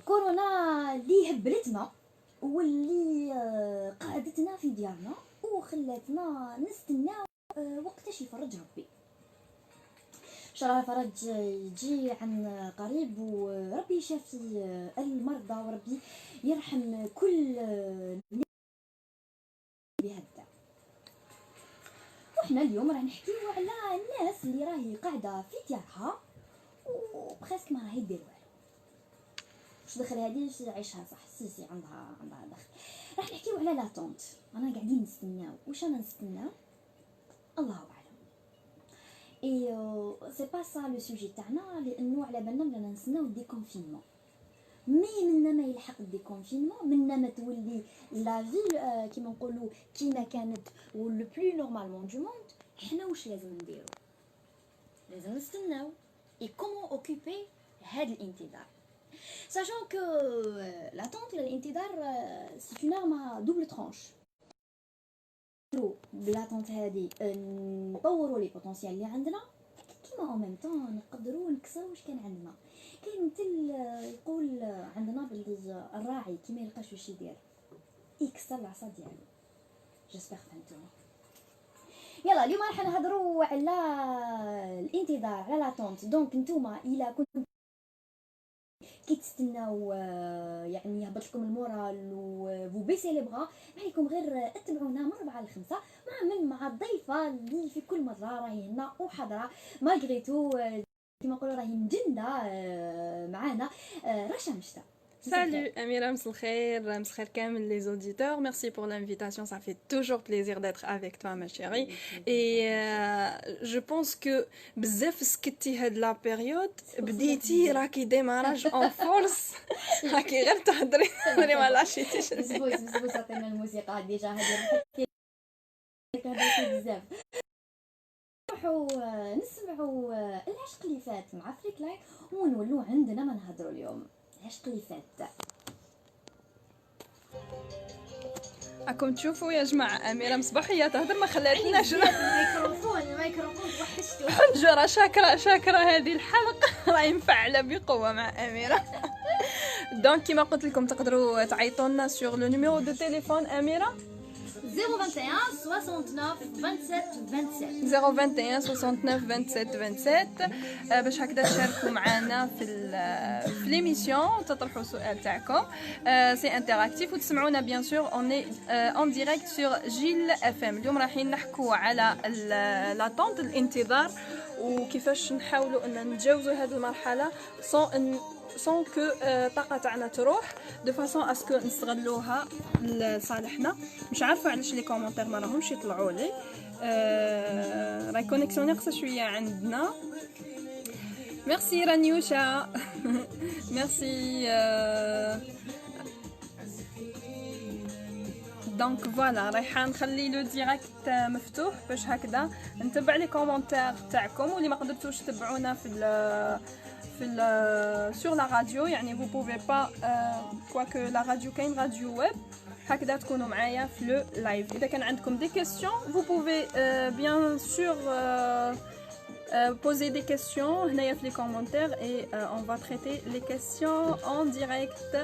كورونا اللي هبلتنا واللي قعدتنا في ديارنا وخلاتنا نستناو وقتاش يفرج ربي. ان شاء الله الفرج يجي عن قريب وربي يشافي المرضى وربي يرحم كل بهذا. وحنا اليوم راح نحكيو على الناس اللي راهي قاعده في ديارها وبخاسك ما راهي دير والو. واش دخل هذه عيشها صح سيسي عندها دخل. راح نحكيو على لا طونت. انا قاعدين نستناو واش انا نستناو الله اعلم. اي سي با سا لو سوجي تاعنا لانه على بالنا بلا نستناو دي كونفينمون منا ما يلحق دي كونفينمون منا ما تولي لا فيل كيما نقولوا كيما كانت و لو بلو نورمالمون دو موند. حنا واش لازم نديرو؟ لازم نستناو اي كومون اوكوبي هاد الانتظار sachant que l'attente ولا الانتظار c'est une arme à double tranche. بلاطونت هذه نطوروا لي بوتونسيال اللي عندنا كيما او ميم طون نقدروا نكسروا واش كان عندنا. كاين مثل يقول عندنا باللي الراعي كيما يلقاش واش يدير يكسر العصا ديالو. جيسبر فهمتوني. يلا اليوم راح نهضروا على الانتظار على لاطونت. دونك نتوما الا كنتم كي تستناو يعني يهبط لكم المورال و بيسي لي بغا عليكم غير اتبعونا من 4 ل 5 مع الضيفه اللي في كل مره راهي هنا وحاضره مالغريتو كيما نقولوا راهي مجنده معانا رشا مشتا. Salut Amira, Mskhir Kamel, les auditeurs. Merci pour l'invitation, ça fait toujours plaisir d'être avec toi ma chérie. Et je pense que bzaf skiti had la période بديتي راكي démarrage en force راكي غير تهضري ما لاشيتيش. بزاف عطينا الموسيقى ديجا هذه بزاف. نروحوا نسمعوا العشق اللي فات مع فريك لايك ونولوا عندنا ما نهضروا اليوم. العشق اللي فات راكم تشوفوا يا جماعه اميره مصباحيه تهضر ما خلاتناش الميكروفون توحشتو حنجره. شاكره هذه الحلقه راهي مفعله بقوه مع اميره. دونك كيما قلت لكم تقدروا تعيطوا لنا سور لو نيميرو دو تليفون اميره 021 69 27 27 021 69 27 27 باش هكذا تشاركوا معنا في ليميسيون وتطرحوا السؤال تاعكم. سي انتراكتيف وتسمعونا بيان سور اوني اون ديريكت سور جيل اف ام. اليوم رايحين نحكوا على لاطونت الانتظار وكيفاش نحاولوا ان نتجاوزوا هذه المرحله سون كو الطاقه تاعنا تروح دو فاصون اسكو نستغلوها لصالحنا. مش عارفه علاش لي كومونتير ما راهمش يطلعوا لي. راهي كونيكسيون ناقصه شويه عندنا. ميرسي رانيوشا ميرسي. دونك فوالا رايحه نخلي لو ديريكت مفتوح باش هكذا نتبع لي كومونتير تاعكم. واللي ما قدرتوش تتبعونا sur la radio يعني vous pouvez pas quoique la radio كاين راديو ويب هكذا تكونوا معايا في لو لايف. اذا كان عندكم دي questions vous pouvez bien sûr poser des questions هنايا في les commentaires et on va traiter les questions en direct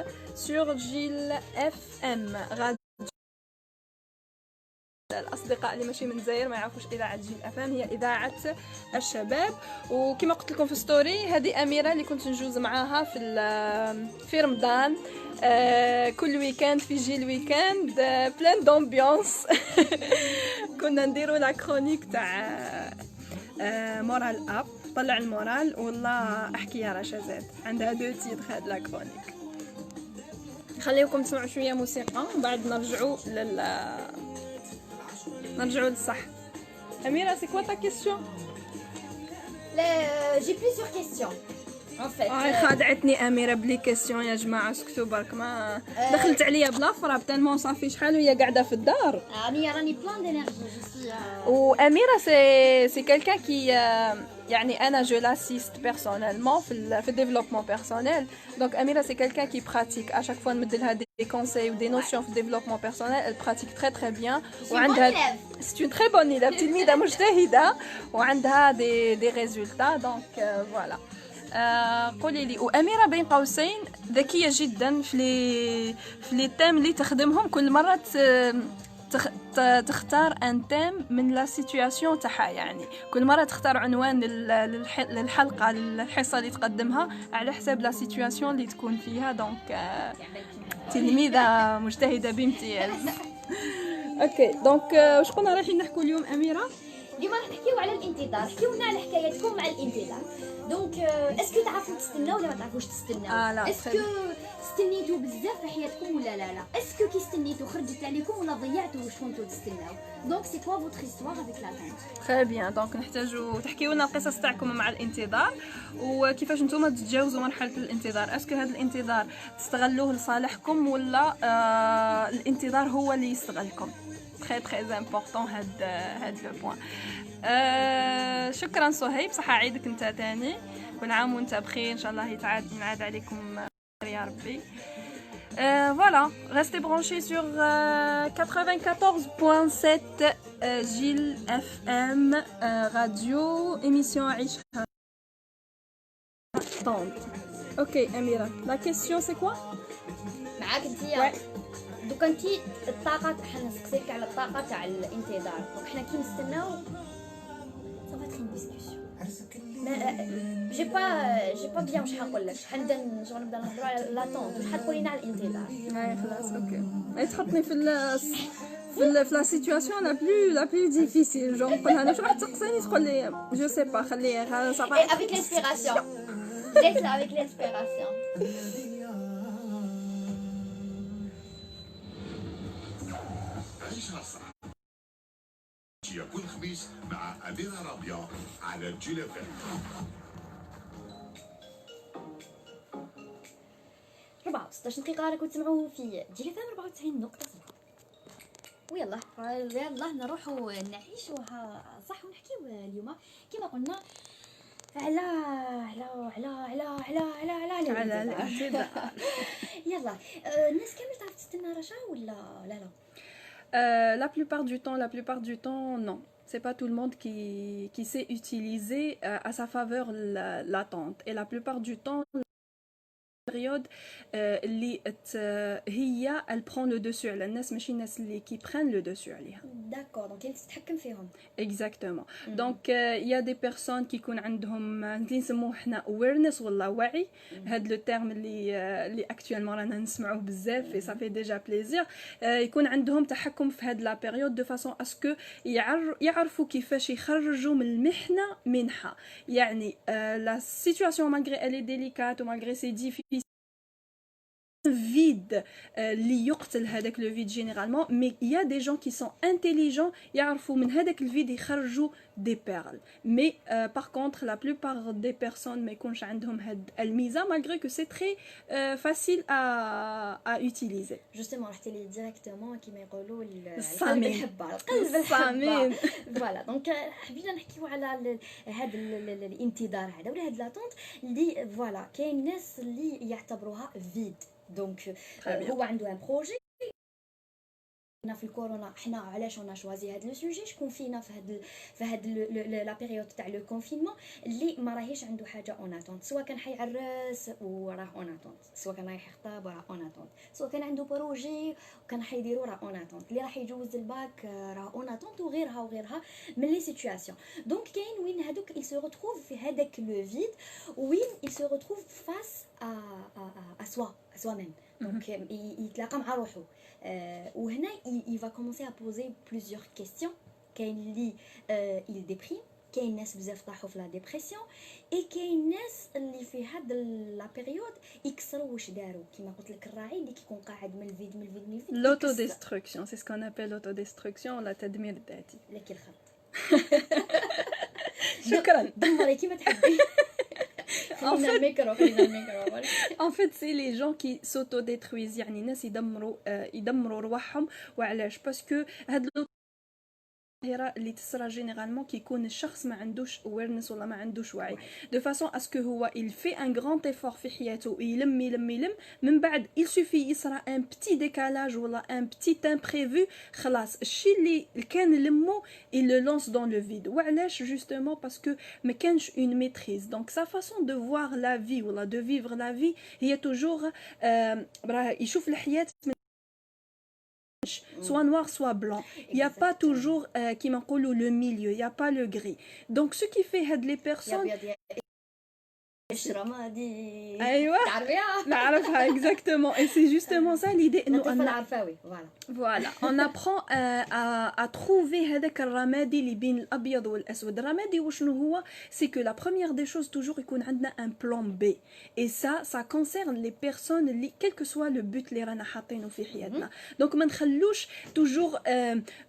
sur Gil FM radio. الأصدقاء اللي ماشي من الجزائر ما يعرفوش إذاعة جيل أفام هي إذاعة الشباب. وكما قلت لكم في ستوري هذه أميرة اللي كنت نجوز معاها في رمضان كل ويكاند في جيل ويكاند بلان دومبيونس. كنا نديروا لا كرونيك تاع مورال اب طلع المورال. والله احكي يا رشا زاد عندها دو تيتر هاد لا كرونيك. خليكم تسمعوا شويه موسيقى وبعد نرجعوا للصح. أميرة c'est quoi ta question? J'ai plusieurs questions en fait. خادعتني أميرة بلي كيسيون يا جماعة اسكتوا برك ما دخلت عليا بلا فراب تالمون صافي شحال وهي قاعدة في الدار. راني بلان دينيرجي جو سي. وأميرة سي كيلكان كي يعني أنا جو لاسيست بيرسونيلمون في الديفلوبمون بيرسونيل. دونك أميرة سي كيلكان كي براتيك اشاك فوا نمد لها دي conseils ou des notions في développement personnel. Elle pratique très très bien وعندها c'est une très bonne élève تلميذة مجتهدة وعندها des résultats. donc voilà. قولي لي وأميرة بين قوسين ذكيه جدا في لي تيم اللي تخدمهم كل مره تختار ان تيم من لا سيتوياسيون تاعها، يعني كل مره تختار عنوان للحلقه الحصه اللي تقدمها على حساب لا سيتوياسيون اللي تكون فيها. دونك تلميذه مجتهده بامتياز. اوكي دونك واش كنا رايحين نحكوا اليوم اميره؟ اليوم راح نحكيو على الانتظار. حكيو لنا على حكاياتكم مع الانتظار. دونك اسكو تعرفوا تستناو ولا ما تعرفوش تستناو؟ لا اسكو استنيتوا بزاف في حياتكم ولا لا؟ اسكو كي استنيتوا خرجت عليكم ولا ضيعتوا واش كنتوا تستناو؟ دونك سي كوا فوتر هيستوار افيك لاتونت. تري بيان. دونك نحتاجوا تحكيو لنا القصص تاعكم مع الانتظار وكيفاش نتوما تتجاوزوا مرحله الانتظار. اسكو هذا الانتظار تستغلوه لصالحكم ولا الانتظار هو اللي يستغلكم؟ très très important هاد لو بوين. شكرا صهيب، صحة عيدك انت تاني، كل عام وانت بخير، ان شاء الله ينعاد عليكم يا ربي. Voilà, restez branchés sur 94.7 Gilles FM radio émission عيشها. Ok Amira, la question c'est quoi? معاك انتيا. دوكا انتي الطاقه حنا نسقسيك على الطاقه تاع الانتظار. دونك حنا كي نستناو صافا تري ديسكوسيون. جي با بيان واش حنقول لك. حنبدا شغل نبدا نهضروا على لاتونت. واش حتقولي لنا على الانتظار؟ خلاص اوكي. تحطني في لا سيتوياسيون لا بلو ديفيسيل. جو نقول انا واش راح تسقسيني تقول لي جو سي با خليها صافا. اي افيك لانسبيراسيون. ليس افيك لانسبيراسيون. عيشها صح كل خميس مع أميرة رابية على جيل اف ام. 16 دقيقة راكم تسمعوا في جيل اف ام 94.0. ويلا نروحوا نعيشوها صح ونحكيو اليوم كما قلنا على الانتظار. يلا الناس كامل تعرف تستنى رشا ولا لا؟ La plupart du temps, non. C'est pas tout le monde qui sait utiliser à sa faveur l'attente. Et la plupart du temps, période اللي هي elle prend le dessus على الناس ماشي الناس اللي qui prennent le dessus عليها. D'accord, donc elle تتحكم فيهم. Exactement. Donc il y a des personnes qui يكون عندهم اللي نسموه حنا awareness ولا وعي. هذا لو تيرم اللي actuellement رانا نسمعوه بزاف et ça fait déjà plaisir. يكون عندهم تحكم في هذه لا période de façon à ce que يعرفوا كيفاش يخرجوا من المحنة منها. يعني la situation malgré elle est délicate ou malgré c'est difficile vide اللي يقتل هذاك لو فيد جينيرالمون. مي il y a des gens qui sont intelligents يعرفوا من هذاك الفيد يخرجوا دي بيرل. مي par contre la plupart des personnes ما يكونش عندهم هاد الميزه malgré que c'est très facile à utiliser. justement رحتي لي ديريكتومون كيما يقولوا القلب الحبه فوالا. دونك حبينا نحكيو على هذا الانتظار هذا ولا هاد لاتونت اللي فوالا كاين ناس اللي يعتبروها فيد. دونك هو عنده ان بروجي. حنا في الكورونا حنا علاش انا شوازي هذا لو سوجي شكون فينا في هاد لا بيريود تاع لو كونفينمون اللي ما راهيش عنده حاجه اون اتونت، سواء كان حيعرس وراه اون اتونت، سواء كان رايح يخطب وراه اون اتونت، سواء كان عنده بروجي وكان حيديروا راه اون اتونت، اللي راح يجوز الباك راه اون اتونت وغيرها من لي سيتوياسيون. دونك كاين وين هذوك il se retrouve في هذاك لو فيد وين il se retrouve face à soi-même. Donc يتلاقى مع روحه. وهنا il va commencer à poser plusieurs questions. كاين اللي il déprime، كاين ناس بزاف طاحوا في لا ديبرسيون، اي كاين ناس اللي في هاد لا بيريود يكسروا واش داروا كيما قلت لك الراعي اللي كيكون قاعد من الفيد لوتو ديستركسيون. سي سكون ابل لوتو ديستركسيون ولا تدمير الذاتي. لك الخط. شكرا دمري كيما تحبي. خلينا الميكرو. En fait, c'est les gens qui s'autodétruisent. يعني الناس يدمروا رواحهم. وعلاش؟ باسكو هاد اللي تصرى جينيرالمون كيكون الشخص ما عندوش awareness ولا ما عندوش وعي دو فاسون اسكو هو il fait un grand effort في حياته يلم من بعد il suffit يصرى un petit décalage ولا un petit imprévu خلاص الشيء اللي كان لمو il le lance dans le vide وعلاش justement parce que ما كانش une maîtrise donc sa façon de voir la vie ولا de vivre la vie هي toujours يشوف الحياة soit noir soit blanc il y a pas toujours qui m'encolent le milieu il y a pas le gris donc ce qui fait had les personnes الشرمادي ايوه تعرفيها نعرفها exactement et c'est justement ça l'idée انه انا عارفاوي voilà on apprend à trouver هذاك الرمادي اللي بين الابيض والاسود الرمادي وشنو هو c'est que la première des choses toujours يكون عندنا un plan B et ça concerne les personnes اللي quel que soit le but اللي رانا حاطينه في حياتنا دونك ما نخلوش toujours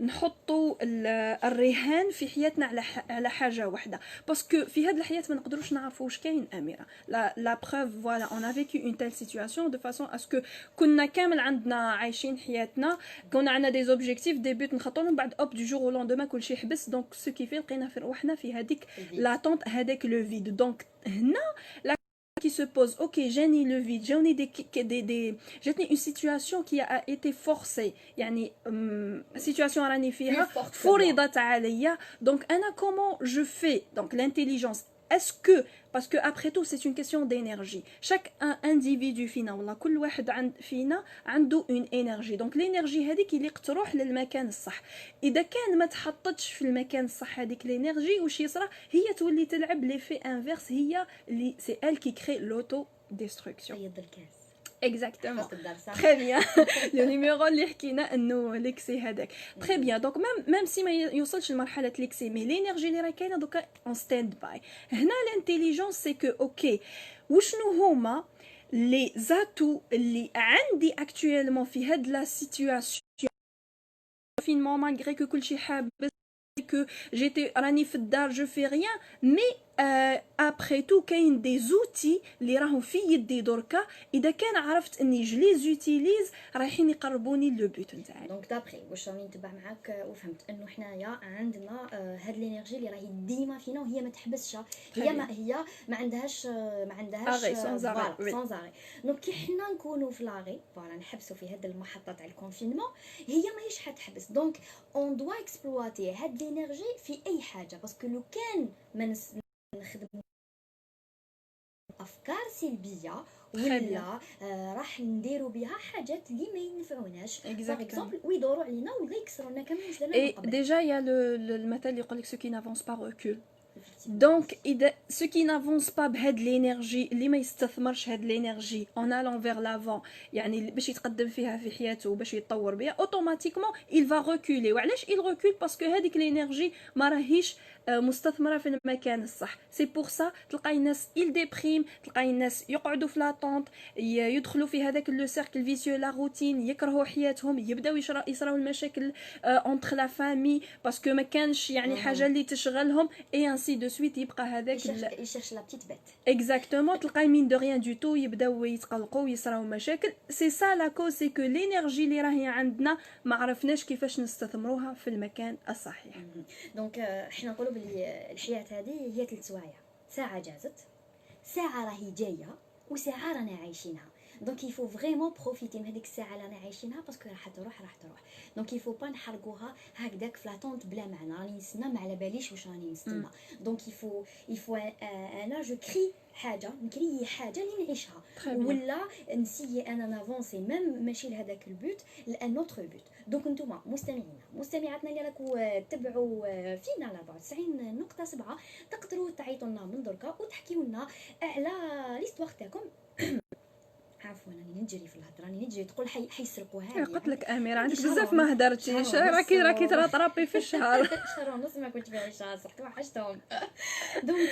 نحطوا الرهان في حياتنا على حاجه واحده باسكو في هذه الحياه ما نقدروش نعرفوا واش كاين اميره la preuve voilà on a vécu une telle situation de façon à ce que كنا كامل عندنا عايشين حياتنا كنا عندنا des objectifs des buts نخطولهم بعد اوب du jour au lendemain كلشي حبس دونك سو كيفي لقينا في روحنا في هذيك l'attente هذاك لو فيد دونك هنا qui se pose ok جاني le vide جاني جاتني une situation qui a été forcée يعني situation راني فيها فرضت عليا donc انا comment je fais donc l'intelligence est-ce que parce que après tout c'est une question d'énergie chaque individu فينا والله كل واحد فينا عنده une énergie donc l'énergie هذيك اللي تروح للمكان الصح اذا كان ما تحطتش في المكان الصح هذيك l'énergie واش يصرى هي تولي تلعب ليفي انفيرس هي اللي c'est elle qui crée l'auto-destruction يض الكاس exactement très bien le numéro اللي حكينا انه ليكسي هذاك très bien donc même si ما يوصلش لمرحله ليكسي mais l'énergie اللي راه كاينه دوكا en stand by هنا l'intelligence c'est que ok وشنو هما les atouts اللي عندي actuellement في هاد la situation confinement malgré que كلشي حابس que j'étais راني في الدار je fais rien mais après tout كاين des outils اللي راهم في يدي دركا اذا كان عرفت اني جلي زوتيليز رايحين يقربوني لو بوت نتاعي دونك دابري واش راني نتبع معاك وفهمت انه حنايا عندنا هاد الانرجي اللي راهي ديما فينا وهي ما تحبسش هي ما عندهاش سون زاري دونك كي حنا نكونوا في لاغي فوالا نحبسوا في هاد المحطه تاع الكونفينمون هي ماهيش حتحبس دونك اون دوا اكسبلواتي هاد الانرجي في اي حاجه باسكو لو كان ما نخدم افكار سلبيه ولا راح نديروا بها حاجات اللي ما ينفعوناش باغ اكزومبل ويدوروا علينا ولا يكسرونا كامل واش درنا قبل ديجا يا المثل اللي يقول لك سو كي نافونس با ريكول دونك اذا سو كي نافونس با بهاد لينيرجي اللي ما يستثمرش هاد لينيرجي اون الون فيغ لافون يعني باش يتقدم فيها في حياته باش يتطور بها اوتوماتيكمون il va reculer وعلاش il recule باسكو هذيك لينيرجي ما راهيش مستثمره في المكان الصح سي بور سا تلقاي الناس il ديبريم تلقاي الناس يقعدوا في لاطونط يدخلوا في هذاك لو سيركل فيسيو لا روتين يكرهوا حياتهم يبداو يصراو المشاكل اونتر لا فامي باسكو ما كانش يعني حاجه اللي تشغلهم اي انسي دو سويت يبقى هذاك يشرش لا بتيت بيت اكزاكتومون تلقاي مين دو ريان دو تو يبداو يتقلقوا ويصراو مشاكل سي سا لا كوز سي كو لينيرجي اللي راهي عندنا ما عرفناش كيفاش نستثمروها في المكان الصحيح دونك حنا نقولوا بلي الحياه هذه هي 3 سوايع ساعه جازت ساعه راهي جايه وساعه رانا عايشينها دونك يفو فريمون بروفيتي من هذيك الساعه اللي رانا عايشينها باسكو راح تروح دونك يفو با نحرقوها هكذاك فلاتونت بلا معنى راني نستنى ما على باليش واش راني نستنى دونك يفو انا جو كري حاجه نكري حاجه اللي نعيشها ولا نسيي انا نافونسي ميم ماشي لهذاك البوت لان نوتر بوت دونك نتوما مستمعاتنا اللي راكو تبعوا فينا على 94.7 تقدروا تعيطوا لنا من دركا وتحكيوا لنا على ليستوار تاعكم عفوا راني نجري في الهضره راني نجري تقول حيسرقوا هذه قلت لك اميره عندك بزاف ما هدرتيش راكي ترطربي في الشهر شهر ونص ما كنت باغي شهر صحت وحشتهم دونك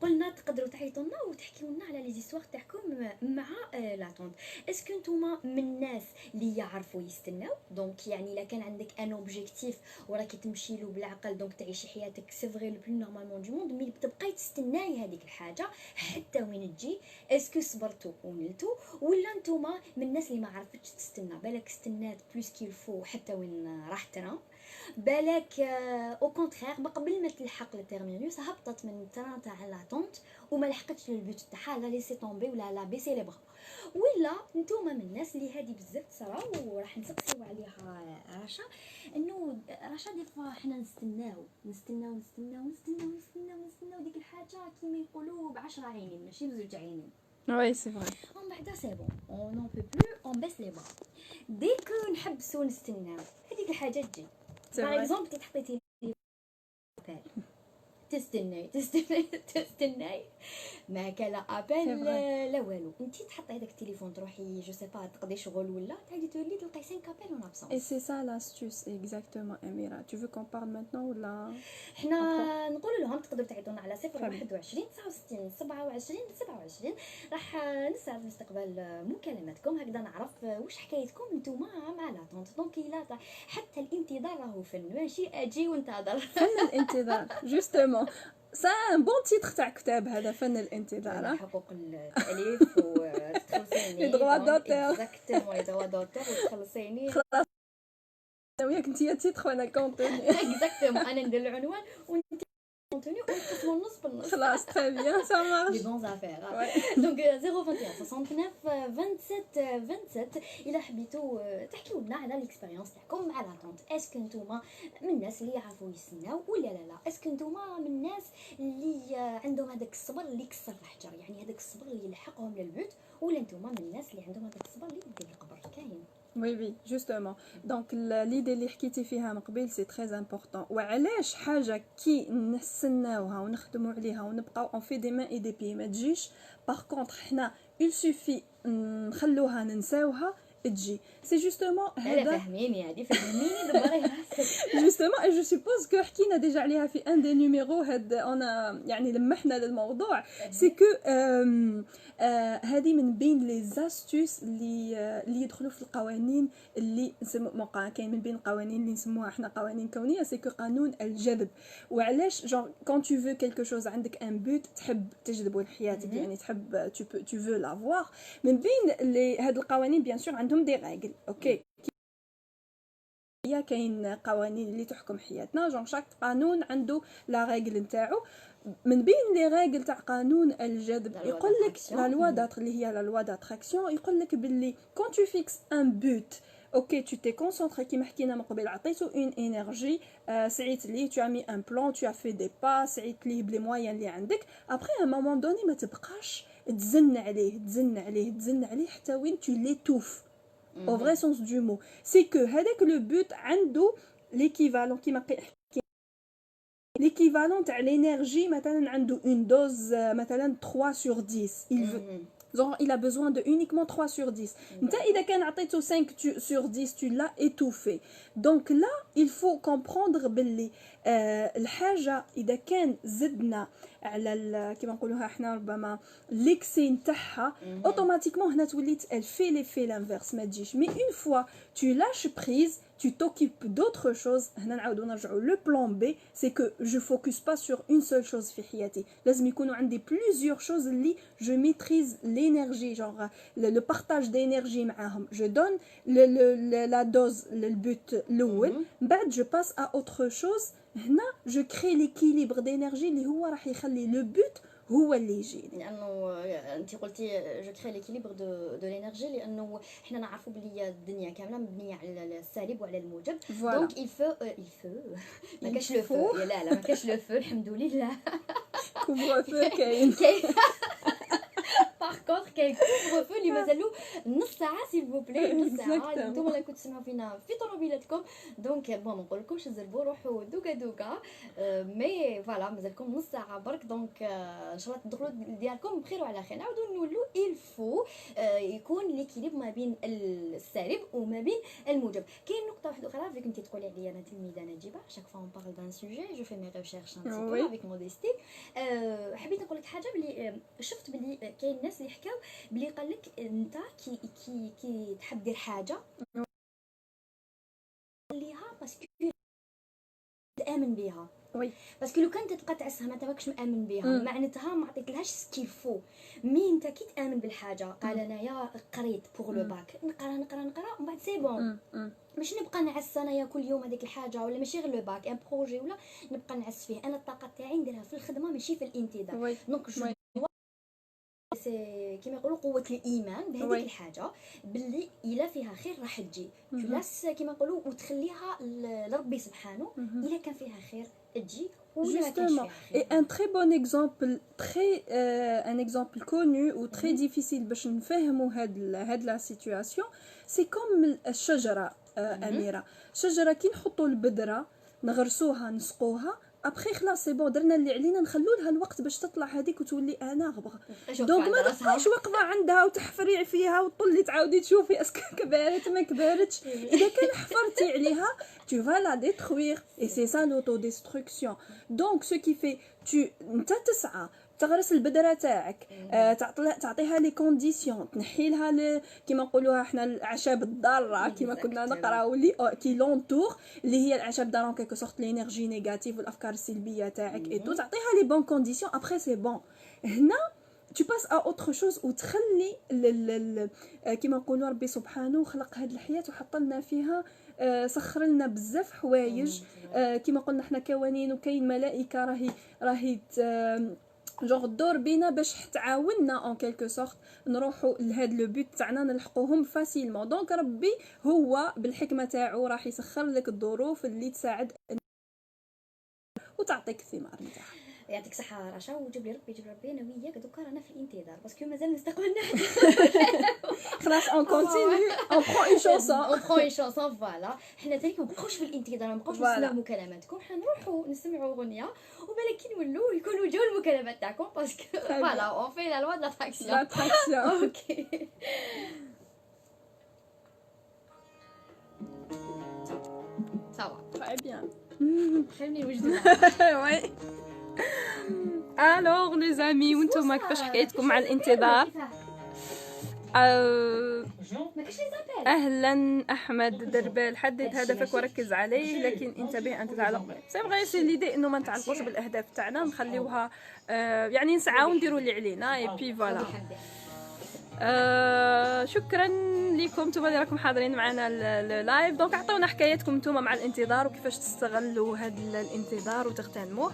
قلنا تقدروا تعيطوا لنا وتحكيوا لنا على لي زيستوار تاعكم مع لاطونت اسكو نتوما من الناس اللي يعرفوا يستناو دونك يعني الا كان عندك ان اوبجيكتيف وراكي تمشي له بالعقل دونك تعيشي حياتك سي فري لو بلو نورمالمون دو موند مي تبقاي تستناي هذيك الحاجه حتى وين تجي اسكو صبرتوا ونلتوا ولا نتوما من الناس اللي ما عرفتش تستنى بالك استنات بلوس كيل فو حتى وين راح ترى بالك او كونترير قبل ما تلحق للتيرمينوس هبطت من التران تاع لاطونت وما لحقتش للبوت تاعها، لا ليسي طومبي ولا لا بيسي لي بغا. ولا نتوما من الناس اللي هذه بزاف تصرا وراح نسقسيو عليها رشا، انه رشا دي فوا حنا نستناو ديك الحاجه كيما يقولوا ب10 عينين ماشي بزوج عينين. وي سي فري. ومن بعدا سي بون اون نون بو بلو اون بيس لي با. ديك نحبسو نستناو هذيك الحاجه تجي. باغ اكزومبل كي تحطيتي تستناي ما كان ابل لا والو، انت تحطي هذاك التليفون تروحي جو سي با تقضي شغل ولا تعيدي تولي تلقاي 5 ابل اون ابسونس. Et c'est ça l'astuce exactement Amira. Tu veux qu'on parle maintenant ou là? حنا نقول لهم تقدروا تعيطونا على 021 69 27 27 راح نسعد باستقبال مكالماتكم، هكذا نعرف واش حكايتكم نتوما مع لاطونت. دونك الا حتى الانتظار راهو فن، ماشي اجي وانتظر. فن الانتظار justement. سا ان بون تيتر تاع كتاب هذا، فن الانتظار. حقوق التاليف وتخلصيني لي دروا دوتور. اكزاكتومون لي دروا دوتور وتخلصيني. وياك انت تيتر وانا كونتوني. اكزاكتومون انا ندير العنوان وانت كونتوني ونقسموا النص بالنص. خلاص تري بيان سا مارش. لي بون افير. دونك 021 69 27 27 الا حبيتوا تحكيوا لنا على الاكسبيريونس تاعكم مع لاطونت. اسكو نتوما من الناس اللي يعرفوا يستناو ولا لا؟ اسكو نتوما من الناس اللي عندهم هذاك الصبر اللي كسر الحجر، يعني هذاك الصبر اللي يلحقهم للبيوت، ولا نتوما من الناس اللي عندهم هذاك الصبر اللي يدير القبر؟ كاين وي جوستومون. دونك ليدي اللي حكيتي فيها من قبل سي تري امبورطون. وعلاش حاجه كي نستناوها ونخدموا عليها ونبقاو اون في دي مان اي دي بي ما تجيش، باغ كونطخ حنا il suffit نخلوها ننساوها تجي. سي جوستومون هذا. فهميني هذه فهميني دبري راسك. جوستومون جو سوبوز كو حكينا ديجا عليها في ان دي نيميرو هاد انا يعني لمحنا للموضوع. سي كو هذه من بين لي زاستوس اللي يدخلوا في القوانين اللي نسمو كاين من بين القوانين اللي نسموها احنا قوانين كونيه. سي كو قانون الجذب. وعلاش جون كون تو فو كيلكو شوز عندك ان بوت تحب تجذبه لحياتك، يعني تحب تو فو لافوار. من بين هاد القوانين بيان سور عندهم دي ريغل اوكي. كاين قوانين اللي تحكم حياتنا، جون شاك قانون عنده لا ريغل نتاعو. من بين لي ريغل تاع قانون الجذب يقول لك لا لوا دات اللي هي لا لوا داتراكسيون، يقول لك باللي كون تو فيكس ان بوت اوكي تو تي كونسونطري كيما حكينا من قبل، عطيتو اون انرجي سعيت ليه، تو امي ان بلان، تو في دي با، سعيت ليه بلي موين اللي عندك. ابري ان مومون دوني ما تبقاش تزن عليه حتى وين تو لي توف au vrai sens du mot. C'est que هذاك le but عنده l'équivalent كيما l'équivalent تاع l'énergie مثلا عنده une dose مثلا 3 sur 10. Il a besoin de uniquement 3 sur 10. انت اذا كان عطيته 5 sur 10 tu l'as étouffé. Donc là il faut comprendre باللي الحاجه اذا كان زدنا على كيما نقولوها احنا ربما ليكسي نتاعها اوتوماتيكمون هنا تولي الفي ليفي لانفيرس ما تجيش. مي اون فوا tu lâches prise tu t'occupes d'autres choses. هنا نعاودو نرجعو لو بلان بي سي كو جو فوكس با سور اون سول شوز في حياتي، لازم يكونوا عندي بليزيور شوز اللي جو ميتريز لينيرجي جونغ لو بارطاج دينيرجي معاهم. جو دون لا دوز للبوت الاول، من بعد جو باس ا اوتر شوز. هنا جو كري ليكيليبر دينيرجي اللي هو راح يخلي لو بوت هو اللي يجي. لانه انت قلتي جو كري ليكيليبر دو لينيرجي، لانه حنا نعرفوا بلي الدنيا كامله مبنيه على السالب وعلى الموجب. دونك الفو ما كاش لو فو، لا ما كاش لو فو الحمد لله. كوفر فو كاين. باغ كونطخ كاين كوفر فو اللي مازالو نص ساعه سيل فو بلاي، نص ساعه. نتوما اللي كنتو تسمعوا فينا في طوموبيلاتكم، دونك بون ما نقولكمش زربوا روحوا دوكا مي فوالا مازالكم نص ساعه برك. دونك ان شاء الله تدخلوا ديالكم بخير وعلى خير. نعاودوا نقولوا الفو يكون ليكيليب ما بين السالب وما بين الموجب. كاين نقطه واحده اخرى فيك انت تقولي عليا انا تلميذه نجيبه شاك فوا اون بارل دان سوجي جو في مي ريشيرش ان تي بو افيك موديستي. حبيت نقول لك حاجه بلي شفت بلي كاين ناس اللي حكاو بلي قال لك انت كي تحب دير حاجه خليها باسكو تامن بها. وي باسكو لو كان تبقى تعسها ما تبقاش مامن بها معناتها ما عطيتلهاش سكيل فو. مي انت كي تامن بالحاجه قال انايا قريت بوغ لو باك نقرا ومن بعد سي بون مش نبقى نعس انايا كل يوم هذيك الحاجه ولا ماشي غير لو باك ان بروجي ولا نبقى نعس فيه. انا الطاقه تاعي نديرها في الخدمه ماشي في الانتظار. دونك سي كيما يقولوا قوه الايمان بهذيك الحاجه باللي الا فيها خير راح تجي جلاس كيما يقولوا وتخليها لربي سبحانه. الا كان فيها خير تجي ولا ما كانش فيها خير. Et un très bon exemple, un exemple connu ou très difficile باش نفهموا هاد لا سيتوياسيون سي كوم الشجره. اميره الشجره كي نحطوا البذره نغرسوها نسقوها ابخي خلاص سي بون درنا اللي علينا نخلو لها الوقت باش تطلع هذيك وتولي اناغبغ. دونك ما تبقاش واقفه عندها وتحفري فيها وتطلي تعاودي تشوفي اسكو كبرت ما كبرتش. اذا كان حفرتي عليها tu vas la détruire et c'est ça l'autodestruction. Donc ce qui fait انت تسعى تغرس البذره تاعك تعطيها لي كونديسيون تنحي لها كيما نقولوها احنا الاعشاب الضاره كيما كنا نقراو لي كي لونتور اللي هي الاعشاب دارون كيكو سورت لينيرجي نيجاتيف والافكار السلبيه تاعك اي تو تعطيها لي بون كونديسيون ابري سي بون. هنا tu passes à autre chose وتخلي كيما نقولوا ربي سبحانه خلق هذه الحياه وحط لنا فيها سخر لنا بزاف حوايج كيما قلنا احنا كوانين وكاين ملائكه راهي جوغ الدور بينا باش تعاوننا اون كيلكو سورت نروحوا لهاد لو بوت تاعنا نلحقوهم فاسيلمون. دونك ربي هو بالحكمه تاعو راح يسخر لك الظروف اللي تساعد وتعطيك الثمار نتاعها. يعطيك الصحه رشا وجيب لي ربي انا وياك دوكا رانا في الانتظار باسكو مازال نستقبلنا خلاص اون كونتينيو اون برون اون شونسون فوالا. حنا تاني ما نبقاوش في الانتظار ما نبقاوش نسمعوا مكالماتكم حنروحوا نسمعوا اغنيه وبالك كي نولوا يكونوا جاو المكالمات تاعكم باسكو فوالا اون في لا لوا د لاتراكسيون. اوكي صافا très bien. خليني وجدنا وي الوغ لي زامي وانتم كيفاش حكايتكم مع الانتظار؟ اهلا احمد دربال حدد هدفك وركز عليه لكن انتبه ان تتعلق به. سي فغي سي ليدي انه ما نتعلقوش بالاهداف تاعنا نخليوها يعني نسعاو نديروا اللي علينا اي بي فوالا. شكرا لكم نتوما اللي راكم حاضرين معنا اللايف. دونك عطونا حكاياتكم نتوما مع الانتظار وكيفاش تستغلوا هذا الانتظار وتغتنموه.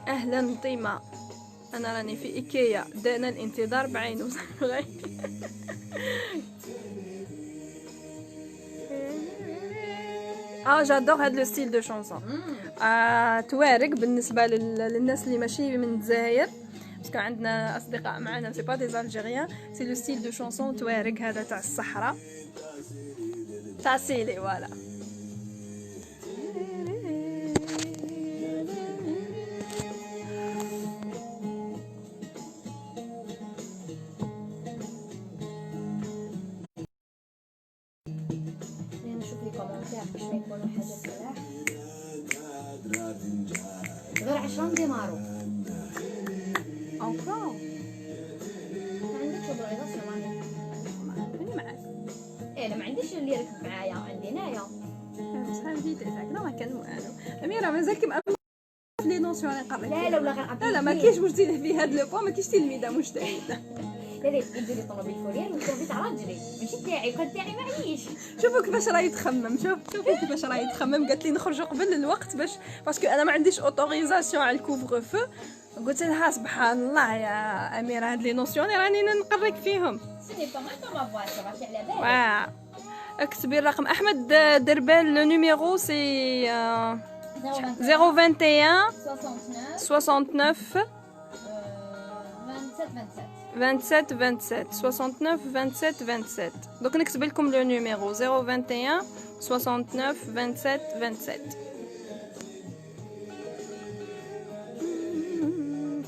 اهلا طيمه انا راني في ايكيا دانا الانتظار بعينه. جادور هاد لو ستيل دو شونسون. توارق بالنسبه للناس اللي ماشي من الجزائر باسكو عندنا اصدقاء معنا سي با دي الجيريان سي لو ستيل دو شونسون توارق هذا تاع الصحراء تاع سيلي فوالا. باش ما يكونوا حاجه سلاح غير 10 دينارو اونكور ما عندكش اوبليغاسيون راني معاك. انا ما عنديش اللي يركب معايا عندي هنايا شحال فيديو تاعك ما كنمو انا اميره مازالك لي نونسيون نقري. لا ولا غير لا ما كاينش مجتهد في هذا لو بوين ما كاينش تلميذه مجتهده. لا يدير لي طوموبيل فوريال والطوموبيل تاع راجلي ماشي تاعي الكود تاعي معليش. شوفوا كيفاش راهي تخمم شوفوا كيفاش راهي تخمم. قالت لي نخرجوا قبل الوقت باش باسكو انا ما عنديش اوتوريزاسيون على الكوفر فو. قلت لها سبحان الله يا اميره هاد لي نوسيون راني نقريك فيهم. سيني با ما فواتور راكي على بالك. اكتبي الرقم احمد دربال لو نيميرو سي 021 69 27 69 27 27. donc نكتب لكم لو نيميرو 021 69 27 27.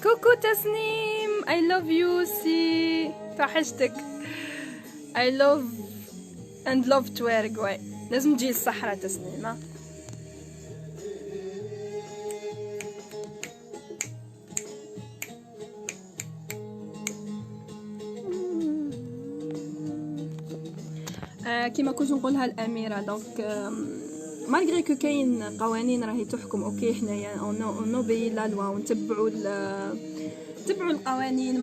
كوكو تسنيم I love you سي توحشتك I love and love توارق. واي لازم تجي للصحراء تسنيم. كيما كنت نقولها الاميره دونك مالغري كو كاين قوانين راهي تحكم اوكي حنايا نوبي لا لوا ونتبعوا نتبعوا القوانين،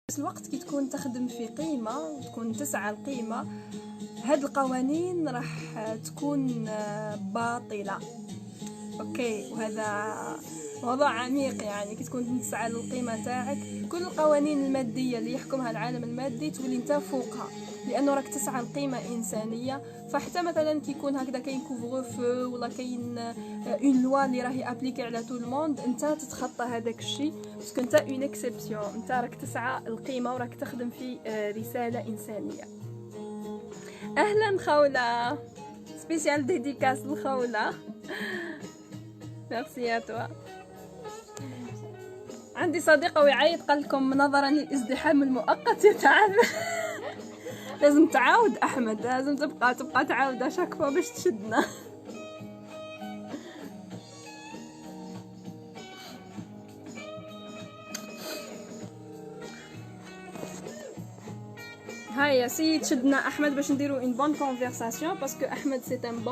بس الوقت كي تكون تخدم في قيمه وتكون تسعى القيمه، هاد القوانين راح تكون باطله. اوكي، وهذا موضوع عميق. يعني كي تكون تسعى للقيمه تاعك، كل القوانين الماديه اللي يحكمها العالم المادي تولي انت فوقها، لانه راك تسعى لقيمه انسانيه. فحتى مثلا كي يكون هكذا كاين كوفغو فو ولا كاين اون لوا اللي راهي ابليكي على تو الموند، انت تتخطى هذاك الشيء باسكو انت اون اكسبسيون، انت راك تسعى القيمه وراك تخدم في رساله انسانيه. اهلا خوله، سبيسيال ديديكاس لخوله. ميرسي يا توا. عندي صديقه ويعيط قال لكم نظرا للازدحام المؤقت يتعذر. لازم تعاود احمد، لازم تبقى تعاود شاك فوا باش تشدنا. هيا سي تشدنا احمد باش نديرو اون بون كونفرساسيون، باسكو احمد سي ان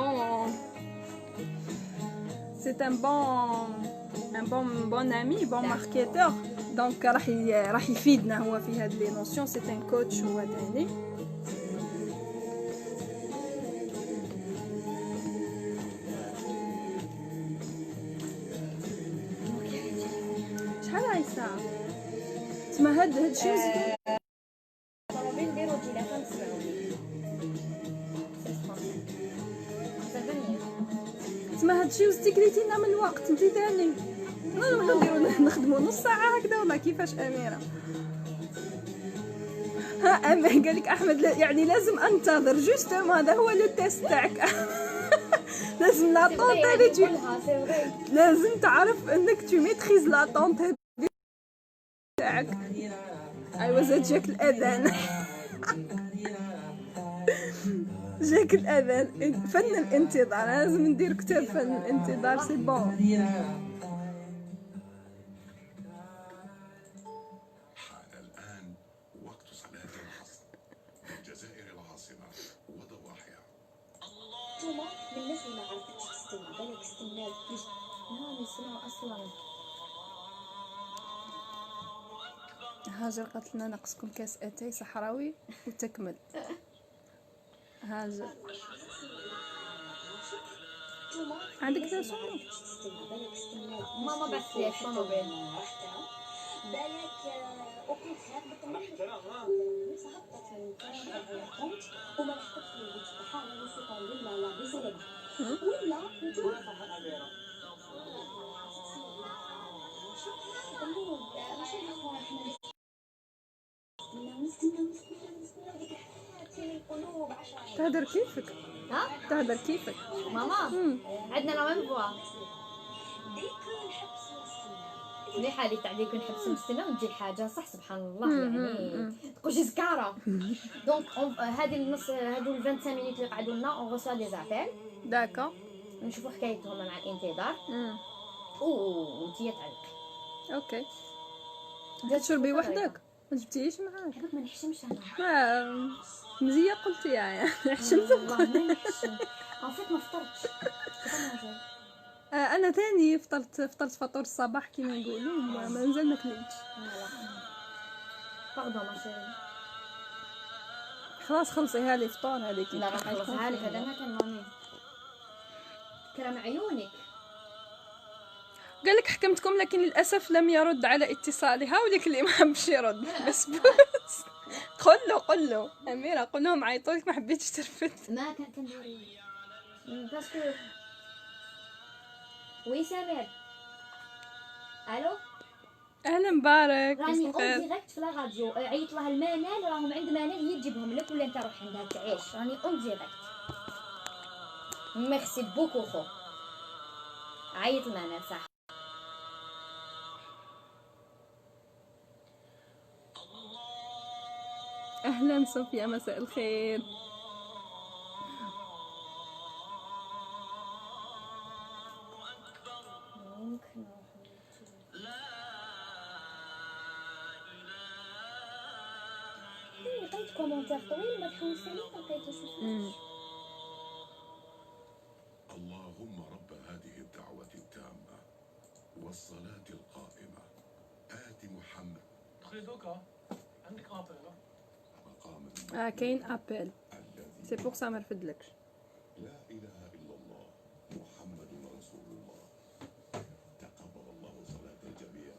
بون امي، بون ماركتور، دونك راح يفيدنا هو في هاد لي نوسيون. سي ان كوتش هو تاني. شحال هاي الساعه؟ تما هاد شي نديرو تليفون تسمعوني. تما هادشي وستيكريتينا من الوقت انتي تاني. نولو نديرو نخدمو نص ساعه هكذا ولا كيفاش اميره؟ ها قالك احمد يعني لازم انتظر جوستوم، هذا هو لو تيست تاعك. لازم لاطونت هذه لازم تعرف انك تو ميتريز لاطونت هذه تاعك. ايوا زاد جاك الاذان. جاك الاذان. فن الانتظار، لازم ندير كتاب فن الانتظار. سي بون. حان الآن وقت صلاة العصر في الجزائر العاصمة وضواحيها. نتوما من الناس اللي ما عرفتش تستوي، بالك استناو كيفاش نهار يسمعوا اصلا. هاجر قالت لنا ناقصكم كاس اتاي صحراوي وتكمل. هاجر عندك كاس ماما بعثت لي الطوموبيل بالك وكنت هبطت هبطت من كونت وما لحقتش الوجه حاجه وسيطه ولا لا بزرد ولا نتوفى تهدر كيفك. ها تهدر كيفك ماما. عندنا لا ميم فوا. مليحه هذه تاع ديك نحبس نستنى ونجي الحاجه صح. سبحان الله يعني تقول شي سكاره. دونك هذه النص هذو 25 مينوت اللي قعدوا لنا اون غوسوا دي زابيل. داكا نشوفوا حكايتهم مع الانتظار. وانتي تعلقي. اوكي. تشربي وحدك ما جبتيش معاك؟ ما نحشمش انا. ما مزيه قلتي يعني حشمت. والله ما نحشم. عرفت ما فطرتش. انا ثاني فطرت فطور الصباح كيما نقولوا، مازال ما كليتش. باردون ما شيري. خلاص خلصيها لي فطور هذيك. لا راح نخلصها لك. هذا ما كان مامي كرم عيونك. قال لك حكمتكم لكن للاسف لم يرد على اتصالها، وليك اللي ما حبش يرد. بس قل له اميره، قل لهم عيطوا لك ما حبيتش ترفد. ما كان كندير باسكو وي سامر. الو اهلا مبارك. راني اون ديريكت في لا راديو. عيط لها المنال، راهم عند منال هي تجيبهم لك ولا انت روح عندها تعيش. راني اون ديريكت. ميرسي بوكو خو. عيط المنال صح. اهلا صوفيا، مساء الخير. لقيت كومونتير طويل ما تحوس عليه لقيته شوف. والصلاة القائمة آت محمد دوكا عندك ابل مقاما كاين ابل الذي سي بور سا ما رفدلكش. لا إله إلا الله محمد رسول الله. تقبل الله صلاة الجميع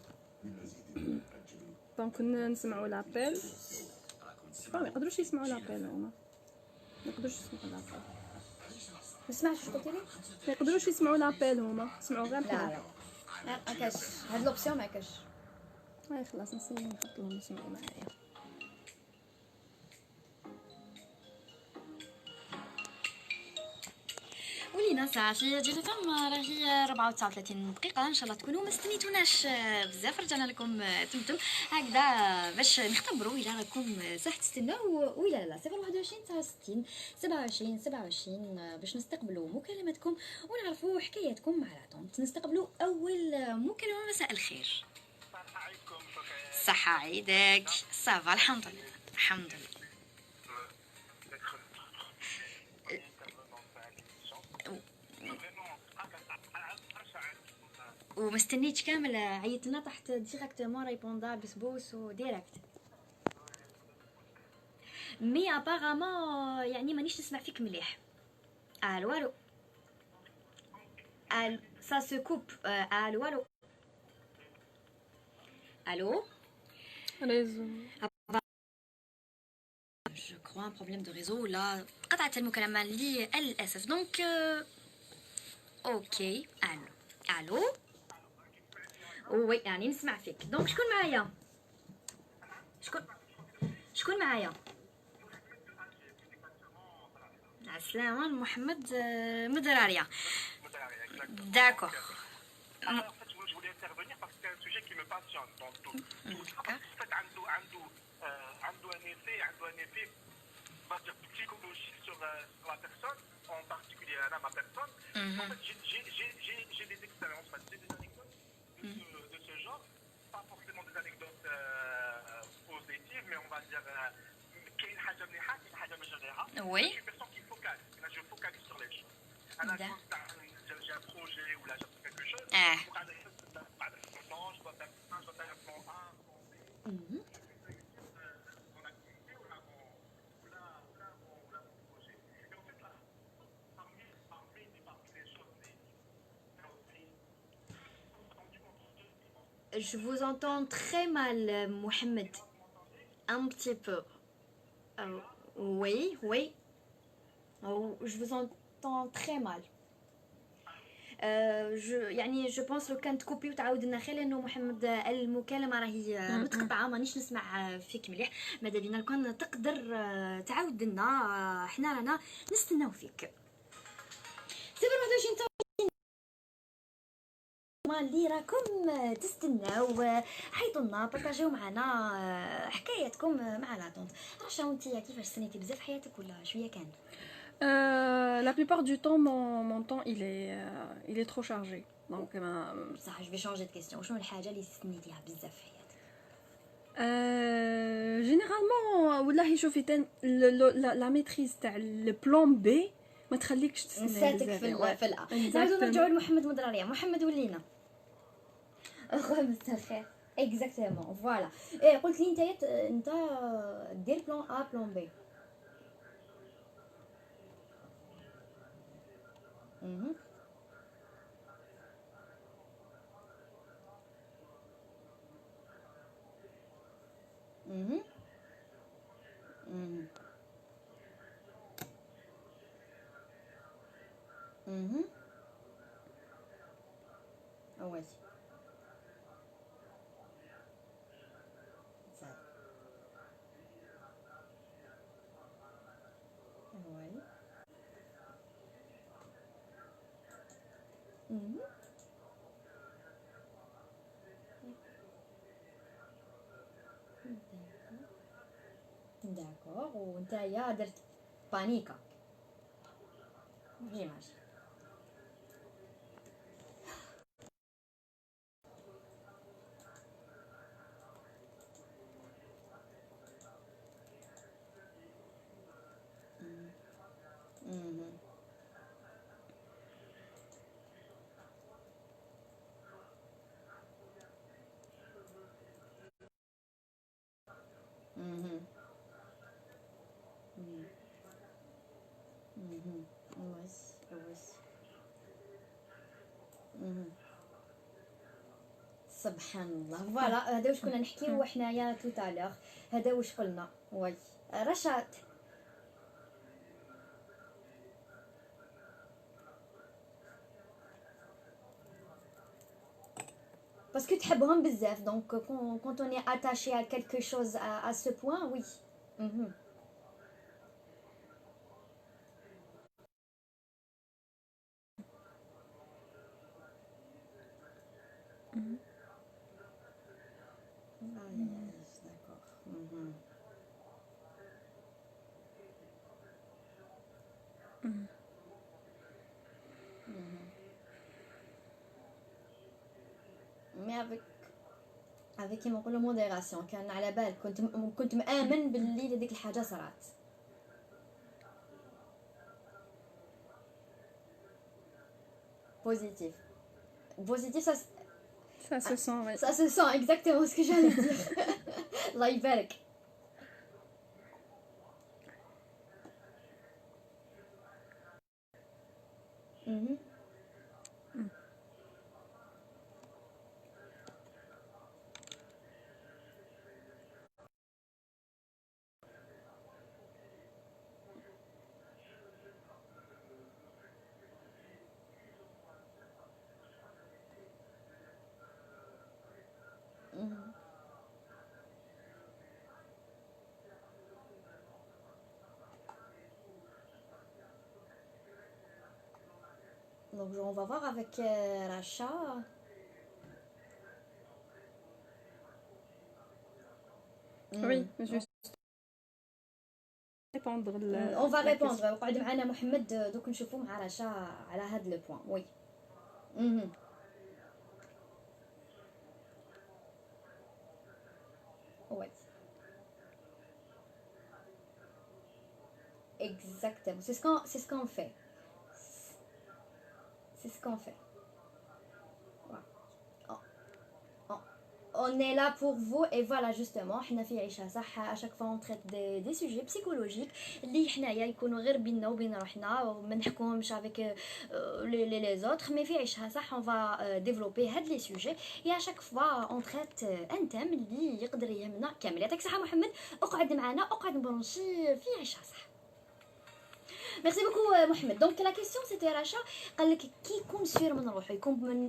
بمزيد من الأجر. دونك نسمعوا لابيل. ما يقدروش يسمعوا لابيل هما، ما يقدروش يسمعوا لابيل، ما سمعتش واش قلتي لي؟ ما يقدروش يسمعوا لابيل هما، يسمعوا غير لا الحوار. لا ما كاش هاد لوبسيون ما كاش. هاي خلاص نسيي نحط لهم يسمعوا معايا. ولينا ساعة ديال الفم راهي 34 دقيقة، ان شاء الله تكونوا ما استنيتوناش بزاف. رجعنا لكم تمتم هكذا باش نختبروا الا راكم صح تستناو ولا لا. 21 69 27 27 باش نستقبلوا مكالماتكم ونعرفوا حكاياتكم مع لاطونت. نستقبلوا اول مكالمة. مساء الخير. صحة عيدك. صافا الحمد لله الحمد لله. ومستنيتش كامل، عيط لنا طحت ديريكتومون ريبوندار بسبوس وديريكت. مي ابارامون يعني مانيش نسمع فيك مليح. الو الو سا سو كوب. الو الو الو ريزو جو كرو ان بروبليم دو ريزو ولا قطعت المكالمة للأسف. دونك اوكي. الو الو وي يعني نسمع فيك. دونك شكون معايا؟ شكون معايا؟ السلامة محمد مدراريا. D'accord. En fait, je voulais intervenir parce que c'est un sujet qui me passionne. Donc, en fait, عنده un effet, on va dire, psychologique sur la personne, en particulier ma personne. En fait, j'ai des expériences, j'ai des anecdotes de ce genre. Pas forcément des anecdotes positives, mais on va dire qu'il y a une حاجة مليحة, qu'il y a une حاجة ما جميلة. Oui. Je suis une personne qui focalise. Là, je focalise sur les choses. Alors, j'ai un projet ou là, j'ai quelque chose. Pour aller بعد temps, je dois faire ça, je dois faire un plan A, plan B. Mon activité ou là mon projet. Et en fait, là, parmi les choses, Je vous entends très mal, Mohamed. Un petit peu. Oui, oui. Oh, je vous entends très mal. يعني جو بونس لو كان تكوبي وتعاود لنا خير، لانه محمد المكالمه راهي متقطعه مانيش نسمع فيك مليح. ماذا بينا لو كان تقدر تعاود لنا، حنا رانا نستناو فيك. 27 اللي راكم تستناو، حيطوا لنا بارطاجيو معنا حكاياتكم مع لاطونت. رشا وانت كيفاش استنيتي بزاف حياتك ولا شويه كان؟ La plupart du temps, mon temps, il est trop chargé. Donc, بصح جو في شونجي دو كيسيون. شنو الحاجه اللي استنيتيها بزاف في حياتك؟ généralement, والله شوفي la maîtrise تاع le plan B ما تخليكش تستنى نساتك في الأ. نعاودو نرجعو لمحمد مدرارية. محمد ولينا اخويا مساء الخير. اكزاكتومون فوالا. ايه قلت لي انت دير بلان ا بلان بي. Ouais. Ça. Ouais. داكوغ. ونتايا درت بانيكا جيماج. سبحان الله. فوالا هذا واش كنا نحكيو حنايا تو تالور، هذا واش قلنا. وي رشا parce que تحبهم بزاف donc quand on est attaché à quelque chose à ce point oui. Mais avec كيما نقولوا موديراسيون، كان على بال كنت مآمن باللي هذيك الحاجه صرات. positif Ça se sent, ouais. ça se sent exactement ce que j'allais dire. الله يبارك. Donc on va voir avec Racha. Oui, juste répondre. On va répondre. وقعد معنا محمد دوك نشوفوا مع رشا على هذا لو بوين. وي. Ouais. Exactement. C'est ce qu'on fait. C'est ce qu'on fait. Voilà. On est là pour vous et voilà justement حنا في عيشها صح. À chaque fois on traite des sujets psychologiques اللي حنايا يكونوا غير بيننا وبين روحنا وما نحكوهمش avec les autres, mais في عيشها صح on va développer هاد les sujets et à chaque fois on traite un thème اللي يقدر يهمنا كامل. يعطيك الصحة محمد، اقعد معنا، اقعد نبرونشي في عيشها صح. ميرسي بوكو محمد. دونك لا كيسيون سيتي رشا قال لك كي يكون سير من روحو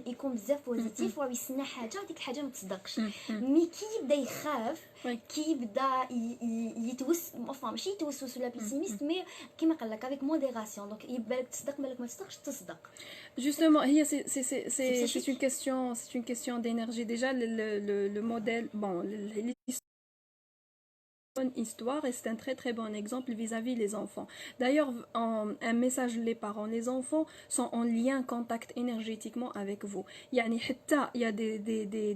يكون بزاف بوزيتيف ويسنى حاجه ديك الحاجه ما تصدقش، مي كي يبدا يخاف كي يبدا ماشي يتوسوس ولا بيسيميست، مي كيما قال لك افيك موديراسيون دونك يبالك تصدق بالك ما تصدقش تصدق. Justement, c'est une question d'énergie déjà le modèle bonne histoire et c'est un très très bon exemple vis-à-vis les enfants. D'ailleurs, un message les parents, les enfants sont en lien, contact énergétiquement avec vous. Il y a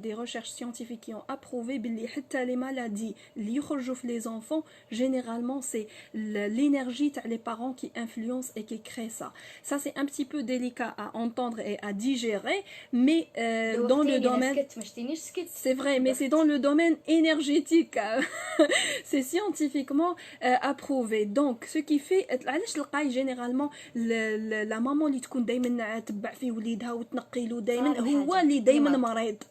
des recherches scientifiques qui ont approuvé que les maladies liées les enfants, généralement c'est l'énergie des parents qui influence et qui crée ça. Ça c'est un petit peu délicat à entendre et à digérer, mais dans le domaine, c'est vrai, mais c'est dans le domaine énergétique. C'est scientifiquement approuvé. Donc ce qui fait علاش تلقاي généralement la maman اللي تكون دائما تبع في وليدها وتنقي له دائما هو اللي دائما مريض.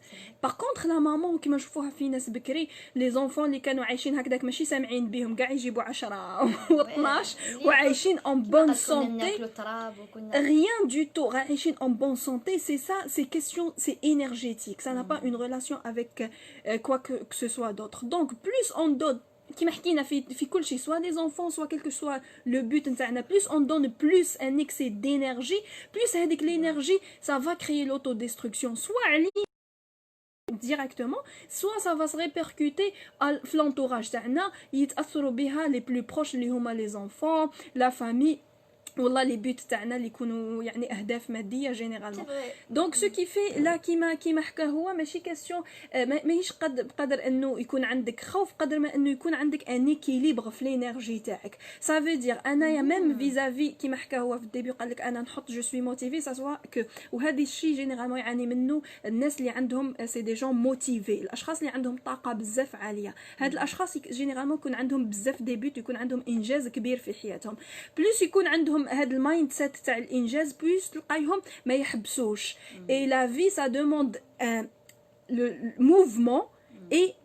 Par contre la maman كما نشوفوها في ناس بكري les enfants اللي كانوا عايشين هكذاك ماشي سامعين بهم كاع يجيبوا 10 و12 وعايشين en bonne santé, rien du tout, عايشين en bonne santé. C'est ça, c'est énergétique, ça n'a pas une relation avec quoi que ce soit d'autre. Donc plus on donne كيما حكينا في كل شيء soit des enfants soit quel que soit le but نتاعنا, plus on donne plus un excès d'énergie, plus هذيك l'énergie ça va créer l'autodestruction soit directement, soit ça va se répercuter à l'entourage تاعنا يتاثروا بها les plus proches اللي هما les enfants, la famille والله لي بيوت تاعنا اللي يكونوا يعني اهداف ماديه جينيرالمون. دونك سو كي في لا كيما حكى هو ماشي كاستيون ماهيش بقدر انه يكون عندك خوف قدر ما انه يكون عندك ان ايكيليبر في لينيرجي تاعك. سا في دير انايا ميم فيزافي كيما حكى هو في الديبي قال لك انا نحط جو سوي موتيفي سا سوا كو وهذا الشيء جينيرالمون يعاني منه الناس اللي عندهم سي دي جون موتيفي، الاشخاص اللي عندهم طاقه بزاف عاليه. هاد الاشخاص جينيرالمون يكون عندهم بزاف ديبيوت، يكون عندهم انجاز كبير في حياتهم، بلوس يكون عندهم هاد المايند سيت تاع الانجاز، بلوس تلقايهم ما يحبسوش. اي لا في سا دوموند le mouvement et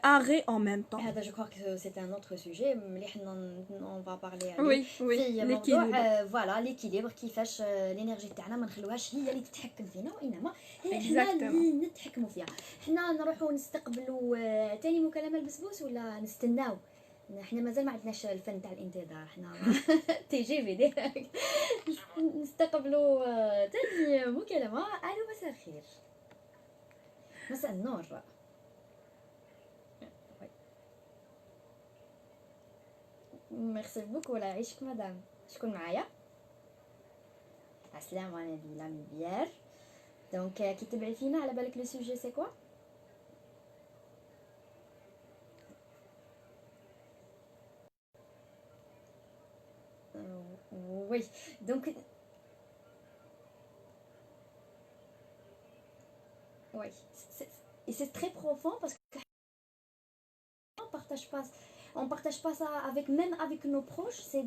arrêt en même temps. هذا je crois que c'est un autre sujet مليح on va parler عليه. Oui, oui, في l'équilibre. موضوع فوالا ليكيليبر كيفاش الانرجي تاعنا ما نخلوهاش هي اللي تتحكم فينا وانما هي حنا Exactement. اللي نتحكموا فيها. حنا نروحوا نستقبلوا تاني مكالمه البسبوس ولا نستناو؟ حنا مازال ما عندناش الفن تاع الانتظار حنا تي جي في دي نستقبلوا تاني مكالمه. الو مساء الخير. مساء النور. ميرسي بوكو ولا يعيشك مدام. شكون معايا؟ السلام على نبيلة من بيار. دونك كي تبعي فينا على بالك لو سوجي سي كوا؟ وي دونك وي et c'est très profond parce que on partage pas ça avec même avec nos proches, c'est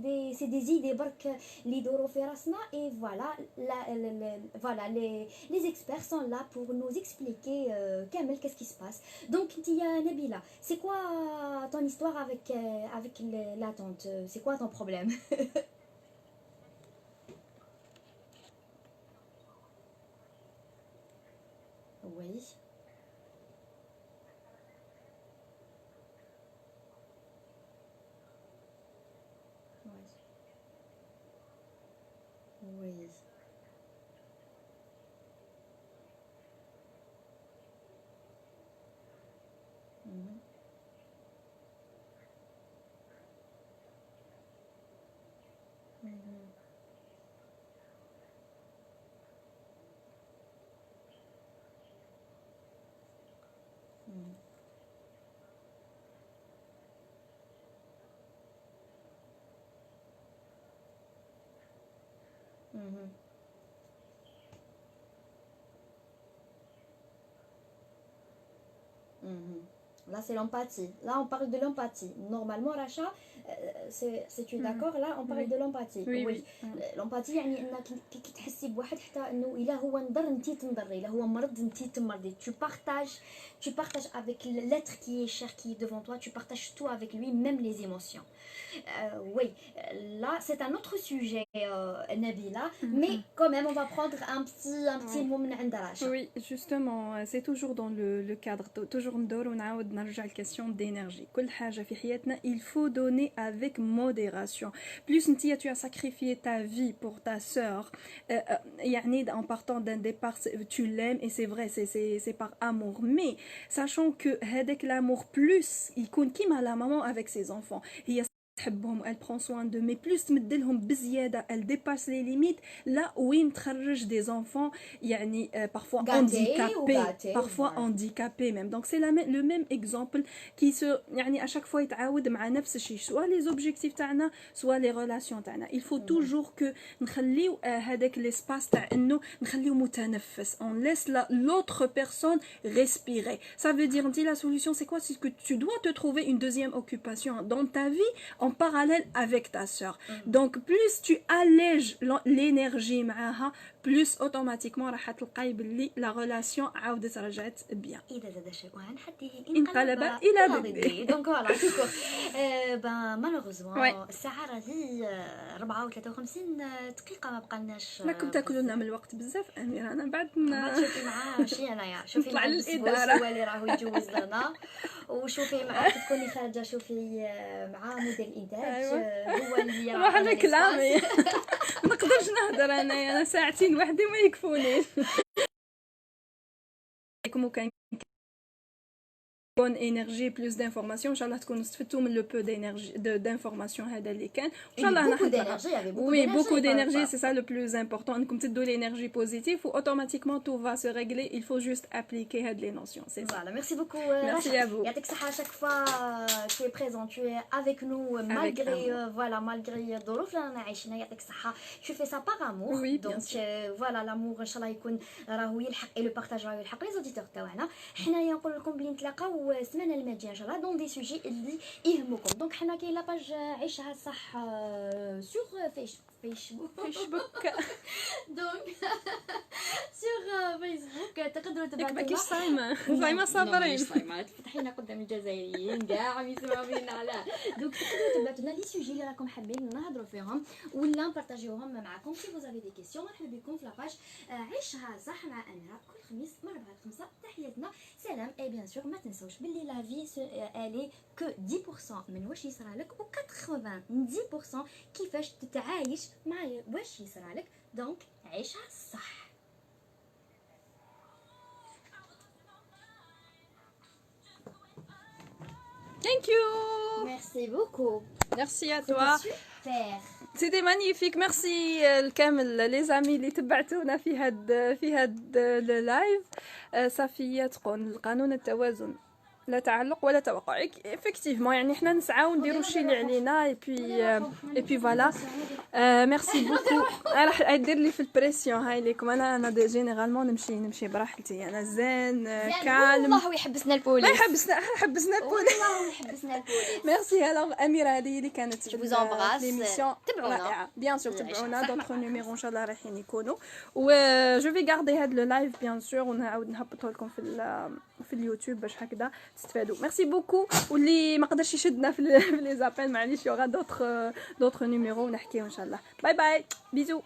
des idées برك اللي يدوروا في راسنا et voilà voilà les experts sont là pour nous expliquer كامل qu'est-ce qui se passe. Donc Tia Nabila, c'est quoi ton histoire avec la tante? C'est quoi ton problème? Oui. Oui. Mhm. Mhm. Mhm. Mhm. Mhm. Là, c'est l'empathie. Là, on parle de l'empathie. Normalement, Racha, si tu es d'accord, là, on parle Oui. de l'empathie. Oui, oui. l'empathie يعني انك كي تحسي بواحد حتى انه الا هو نضر انتي تنضري، الا هو مرض انتي تمرضي. Tu partages avec l'être qui est cher, qui est devant toi, tu partages tout avec lui, même les émotions. Oui, là c'est un autre sujet, Nabila, mais quand même on va prendre un petit mot من عند Racha. Oui, justement, c'est toujours dans le cadre, toujours ندور ونعاود نرجع الكاستيون d'énergie. كل حاجة في حياتنا il faut donner avec modération. Plus tu as sacrifié ta vie pour ta sœur, يعني en partant d'un départ, tu l'aimes et c'est vrai, c'est par amour. Mais sachant que هذاك l'amour plus يكون كيما la maman avec ses enfants. هي تحبهم elle prend soin d'eux mais plus تمدلهم بزيادة elle dépasse les limites là وين تخرج des enfants يعني parfois handicapés parfois handicapés même donc c'est le même exemple qui se يعني à chaque fois يتعاود مع نفس الشيء soit les objectifs تاعنا soit les relations تاعنا il faut toujours que نخليو هذاك l'espace تاع انه نخليو متنفس on laisse l'autre personne respirer ça veut dire la solution c'est quoi c'est que tu dois te trouver une deuxième occupation dans ta vie en parallèle avec ta sœur. Donc plus tu allèges l'énergie معاها plus automatiquement راح تلقاي باللي la relation عاودت رجعت bien. إذا زاد شيء حتى انقلب إلى ضده. Donc voilà, شكرا. Ben malheureusement الساعة راهي 4:53 دقيقة ما بقالناش. راكم تاكلوا لنا من الوقت بزاف أميرة أنا بعد ما تشوفي معاه ماشي انايا شوفي نطلع مع للإدارة. هو اللي راهو يجوز لنا وشوفي معاه كي تكوني خارجة شوفي مع مدير الإنتاج هو اللي روح ريكلامي ما نقدرش نهضر أنا ساعتين وحدي ما يكفونيش. كان bonne énergie plus d'informations ان شاء الله تكونوا استفدتوا من لو بو d'énergie d'informations هذا اللي كان ان شاء الله oui beaucoup d'énergie c'est ça le plus important انكم تدوا l'énergie positive ou automatiquement tout va se régler il faut juste appliquer هاد les notions c'est ça. Voilà, merci beaucoup. Merci à vous. يعطيك الصحة chaque fois tu es présent tu es avec nous malgré voilà malgré الظروف اللي رانا عايشينها يعطيك الصحة tu fais ça par amour oui, donc voilà l'amour ان شاء الله يكون راهو يلحق et le partage راهو يلحق les auditeurs تاعنا حنايا نقول لكم بلي نتلاقاو والسمانه الماجيه ان شاء الله دون دي سوجي اللي يهمكم. دونك حنا كاين لاباج عيشها صح سور فيسبوك دونك سور فيسبوك تقدروا ياك تبعتوا باكيش لنا. صايمه صايمه صابرين صايمه تفتحينا قدام الجزائريين كاع عم يسمعوا فينا على دونك تقدروا تبعتوا لنا لي سوجي اللي راكم حابين نهضروا فيهم ولا نبارطاجيوهم معكم. سي فوز افي دي كيسيون مرحبا بكم في لاباج عيشها صح مع اميره كل خميس من 4 ل 5. تحياتنا سلام. اي بيان سور ما تنسوش باللي لا في الي كو 10% من واش يصرالك و 90% كيفاش تتعايش مع واش يصرالك. دونك عيشها صح. ثانك يو ميرسي بوكو. ميرسي ا توا سوبر. سيتي مانيفيك. ميرسي الكامل لي زامي اللي تبعتونا في هاد اللايف. صفيه تقول القانون التوازن لا تعلق ولا توقع. افكتيفمون يعني حنا نسعاو نديرو الشيء اللي علينا اي بي فوالا. ميرسي بوكو. راح دير لي في البريسيون هاي ليكم. انا جينيرالمون نمشي براحتي. انا زين كالم. والله يحبسنا البوليس. ما حبسنا البوليس. والله يحبسنا البوليس. ميرسي. الوغ اميره هذه اللي كانت في vous embrasse. ليميسيون تبعونا. بيان سور العيش تبعونا. صح دوطخ معنا. نيميرو ان شاء الله رايحين يكونوا و جو في غاردي هاد لو لايف بيان سور ونعاود نهبطه لكم في اليوتيوب باش هكذا تستفادوا. ميرسي بوكو. واللي ما قدرش يشدنا في لي زابيل معليش يوغا دوطخ نيميرو ونحكيو ان شاء الله. باي باي بيزو.